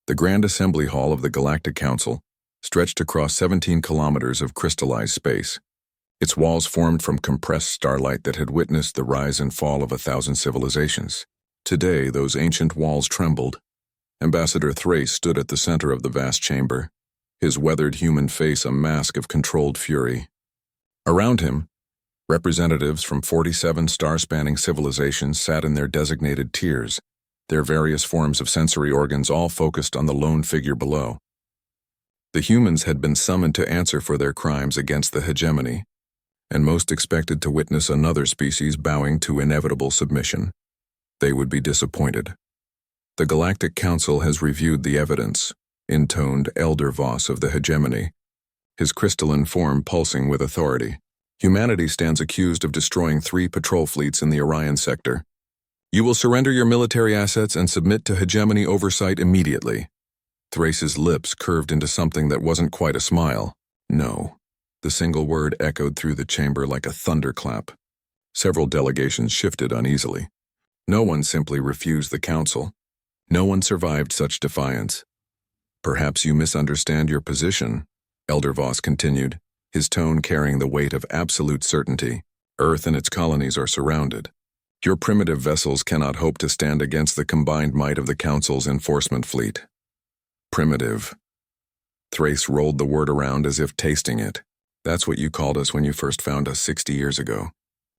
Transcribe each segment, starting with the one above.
The Grand Assembly Hall of the Galactic Council stretched across 17 kilometers of crystallized space. Its walls formed from compressed starlight that had witnessed the rise and fall of 1,000 civilizations. Today, those ancient walls trembled. Ambassador Thrace stood at the center of the vast chamber, his weathered human face a mask of controlled fury. Around him, representatives from 47 star-spanning civilizations sat in their designated tiers, their various forms of sensory organs all focused on the lone figure below. The humans had been summoned to answer for their crimes against the hegemony, and most expected to witness another species bowing to inevitable submission. They would be disappointed. The Galactic Council has reviewed the evidence, intoned Elder Voss of the hegemony, his crystalline form pulsing with authority. Humanity stands accused of destroying 3 patrol fleets in the Orion sector. You will surrender your military assets and submit to hegemony oversight immediately. Thrace's lips curved into something that wasn't quite a smile. No. The single word echoed through the chamber like a thunderclap. Several delegations shifted uneasily. No one simply refused the council. No one survived such defiance. Perhaps you misunderstand your position, Elder Voss continued, his tone carrying the weight of absolute certainty. Earth and its colonies are surrounded. Your primitive vessels cannot hope to stand against the combined might of the Council's enforcement fleet. Primitive. Thrace rolled the word around as if tasting it. That's what you called us when you first found us 60 years ago.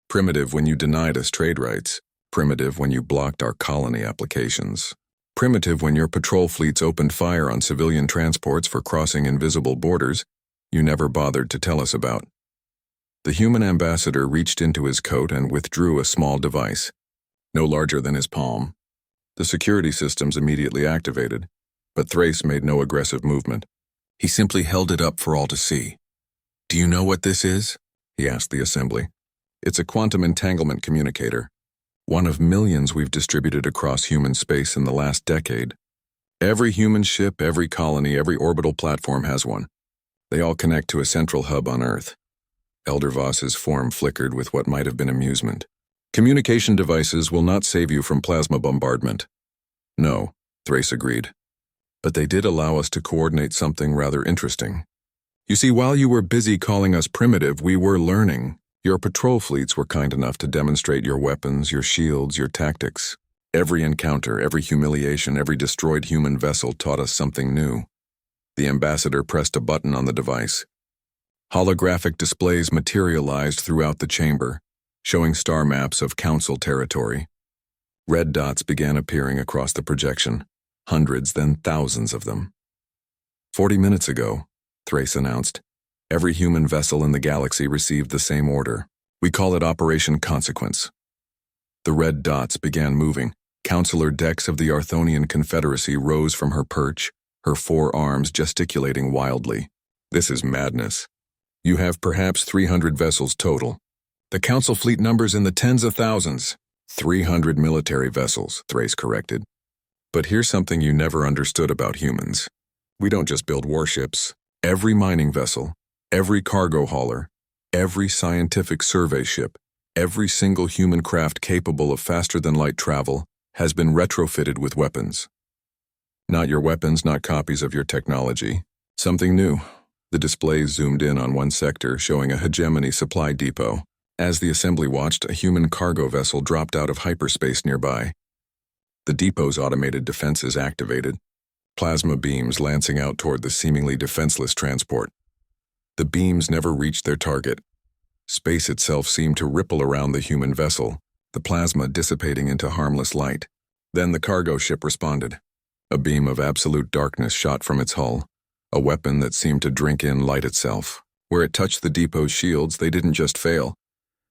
Primitive when you denied us trade rights. Primitive when you blocked our colony applications. Primitive when your patrol fleets opened fire on civilian transports for crossing invisible borders you never bothered to tell us about. The human ambassador reached into his coat and withdrew a small device, no larger than his palm. The security systems immediately activated, but Thrace made no aggressive movement. He simply held it up for all to see. "Do you know what this is?" he asked the assembly. "It's a quantum entanglement communicator, one of millions we've distributed across human space in the last decade. Every human ship, every colony, every orbital platform has one. They all connect to a central hub on Earth." Elder Voss's form flickered with what might have been amusement. "Communication devices will not save you from plasma bombardment." "No," Thrace agreed. "But they did allow us to coordinate something rather interesting. You see, while you were busy calling us primitive, we were learning. Your patrol fleets were kind enough to demonstrate your weapons, your shields, your tactics. Every encounter, every humiliation, every destroyed human vessel taught us something new." The ambassador pressed a button on the device. Holographic displays materialized throughout the chamber, showing star maps of Council territory. Red dots began appearing across the projection, hundreds, then thousands of them. 40 minutes ago, Thrace announced, every human vessel in the galaxy received the same order. We call it Operation Consequence. The red dots began moving. Councilor Dex of the Arthonian Confederacy rose from her perch, her 4 arms gesticulating wildly. "This is madness. You have perhaps 300 vessels total. The Council fleet numbers in the tens of thousands. 300 military vessels," Thrace corrected. "But here's something you never understood about humans. We don't just build warships. Every mining vessel, every cargo hauler, every scientific survey ship, every single human craft capable of faster-than-light travel has been retrofitted with weapons. Not your weapons, not copies of your technology. Something new." The display zoomed in on one sector, showing a hegemony supply depot. As the assembly watched, a human cargo vessel dropped out of hyperspace nearby. The depot's automated defenses activated, plasma beams lancing out toward the seemingly defenseless transport. The beams never reached their target. Space itself seemed to ripple around the human vessel, the plasma dissipating into harmless light. Then the cargo ship responded. A beam of absolute darkness shot from its hull, a weapon that seemed to drink in light itself. Where it touched the depot's shields, they didn't just fail.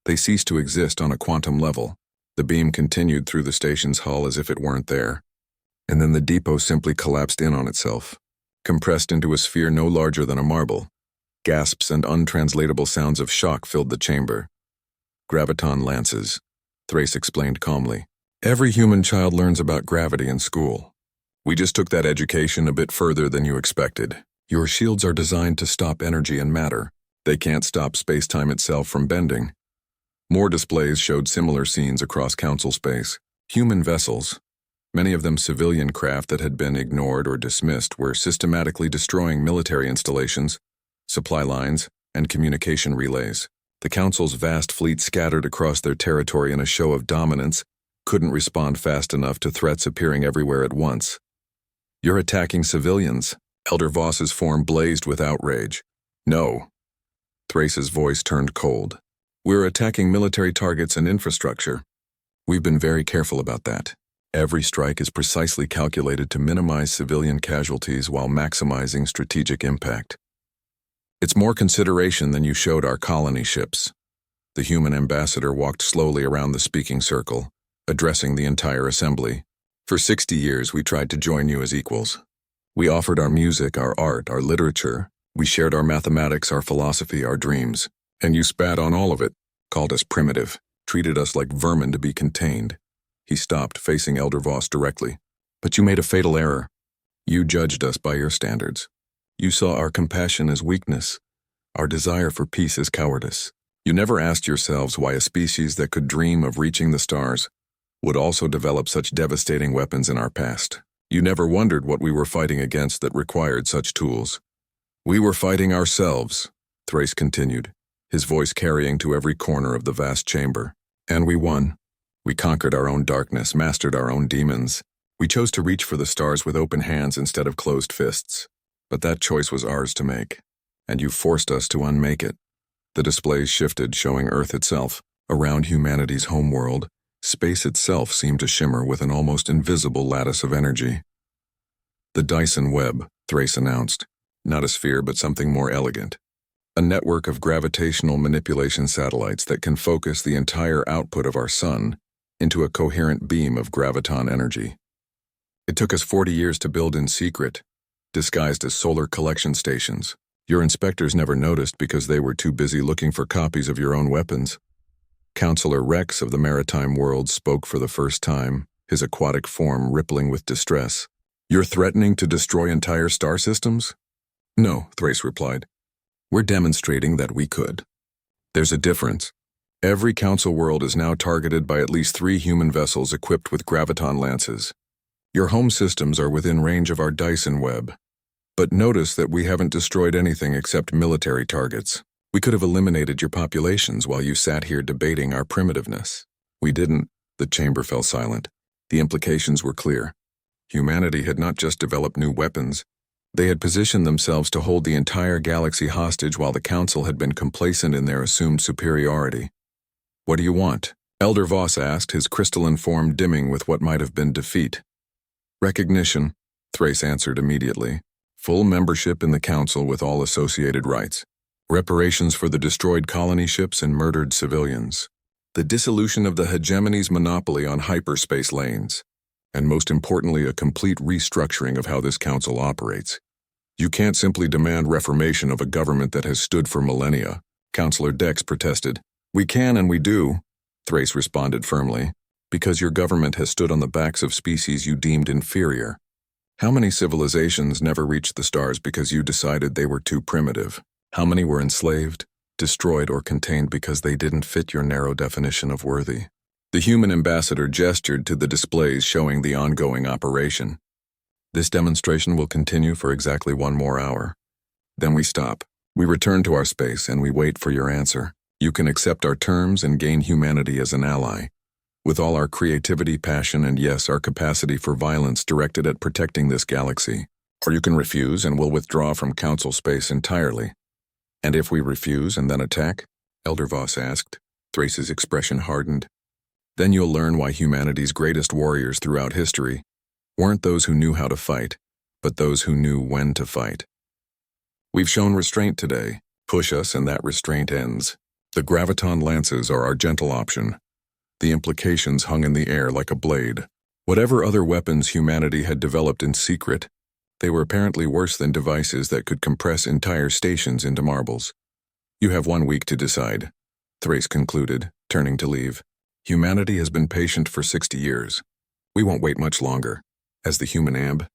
They ceased to exist on a quantum level. The beam continued through the station's hull as if it weren't there. And then the depot simply collapsed in on itself, compressed into a sphere no larger than a marble. Gasps and untranslatable sounds of shock filled the chamber. "Graviton lances," Thrace explained calmly. "Every human child learns about gravity in school. We just took that education a bit further than you expected. Your shields are designed to stop energy and matter. They can't stop space-time itself from bending." More displays showed similar scenes across Council space. Human vessels, Many of them civilian craft that had been ignored or dismissed were systematically destroying military installations, supply lines, and communication relays. The Council's vast fleet scattered across their territory in a show of dominance couldn't respond fast enough to threats appearing everywhere at once. "You're attacking civilians." Elder Voss's form blazed with outrage. "No." Thrace's voice turned cold. "We're attacking military targets and infrastructure. We've been very careful about that. Every strike is precisely calculated to minimize civilian casualties while maximizing strategic impact. It's more consideration than you showed our colony ships." The human ambassador walked slowly around the speaking circle, addressing the entire assembly. "For 60 years we tried to join you as equals. We offered our music, our art, our literature. We shared our mathematics, our philosophy, our dreams. And you spat on all of it, called us primitive, treated us like vermin to be contained." He stopped, facing Elder Voss directly. "But you made a fatal error. You judged us by your standards. You saw our compassion as weakness, our desire for peace as cowardice. You never asked yourselves why a species that could dream of reaching the stars would also develop such devastating weapons in our past. You never wondered what we were fighting against that required such tools. We were fighting ourselves," Thrace continued, his voice carrying to every corner of the vast chamber. "And we won. We conquered our own darkness, mastered our own demons. We chose to reach for the stars with open hands instead of closed fists. But that choice was ours to make, and you forced us to unmake it." The displays shifted, showing Earth itself. Around humanity's homeworld, space itself seemed to shimmer with an almost invisible lattice of energy. "The Dyson Web," Thrace announced. "Not a sphere, but something more elegant. A network of gravitational manipulation satellites that can focus the entire output of our sun into a coherent beam of graviton energy. It took us 40 years to build in secret, disguised as solar collection stations. Your inspectors never noticed because they were too busy looking for copies of your own weapons." Counselor Rex of the maritime world spoke for the first time, his aquatic form rippling with distress. "You're threatening to destroy entire star systems?" "No," Thrace replied. "We're demonstrating that we could. There's a difference. Every Council world is now targeted by at least 3 human vessels equipped with graviton lances. Your home systems are within range of our Dyson Web. But notice that we haven't destroyed anything except military targets. We could have eliminated your populations while you sat here debating our primitiveness. We didn't." The chamber fell silent. The implications were clear. Humanity had not just developed new weapons. They had positioned themselves to hold the entire galaxy hostage while the Council had been complacent in their assumed superiority. "What do you want?" Elder Voss asked, his crystalline form dimming with what might have been defeat. "Recognition," Thrace answered immediately. "Full membership in the Council with all associated rights. Reparations for the destroyed colony ships and murdered civilians. The dissolution of the hegemony's monopoly on hyperspace lanes. And most importantly, a complete restructuring of how this Council operates. You can't simply demand reformation of a government that has stood for millennia," Counselor Dex protested. "We can and we do," Thrace responded firmly, "because your government has stood on the backs of species you deemed inferior. How many civilizations never reached the stars because you decided they were too primitive? How many were enslaved, destroyed, or contained because they didn't fit your narrow definition of worthy?" The human ambassador gestured to the displays showing the ongoing operation. "This demonstration will continue for exactly 1 more hour. Then we stop. We return to our space and we wait for your answer. You can accept our terms and gain humanity as an ally, with all our creativity, passion, and yes, our capacity for violence directed at protecting this galaxy. Or you can refuse and we'll withdraw from Council space entirely." "And if we refuse and then attack?" Elder Voss asked. Thrace's expression hardened. "Then you'll learn why humanity's greatest warriors throughout history weren't those who knew how to fight, but those who knew when to fight. We've shown restraint today. Push us and that restraint ends. The graviton lances are our gentle option." The implications hung in the air like a blade. Whatever other weapons humanity had developed in secret, they were apparently worse than devices that could compress entire stations into marbles. "You have 1 week to decide," Thrace concluded, turning to leave. "Humanity has been patient for 60 years. We won't wait much longer." As the human amb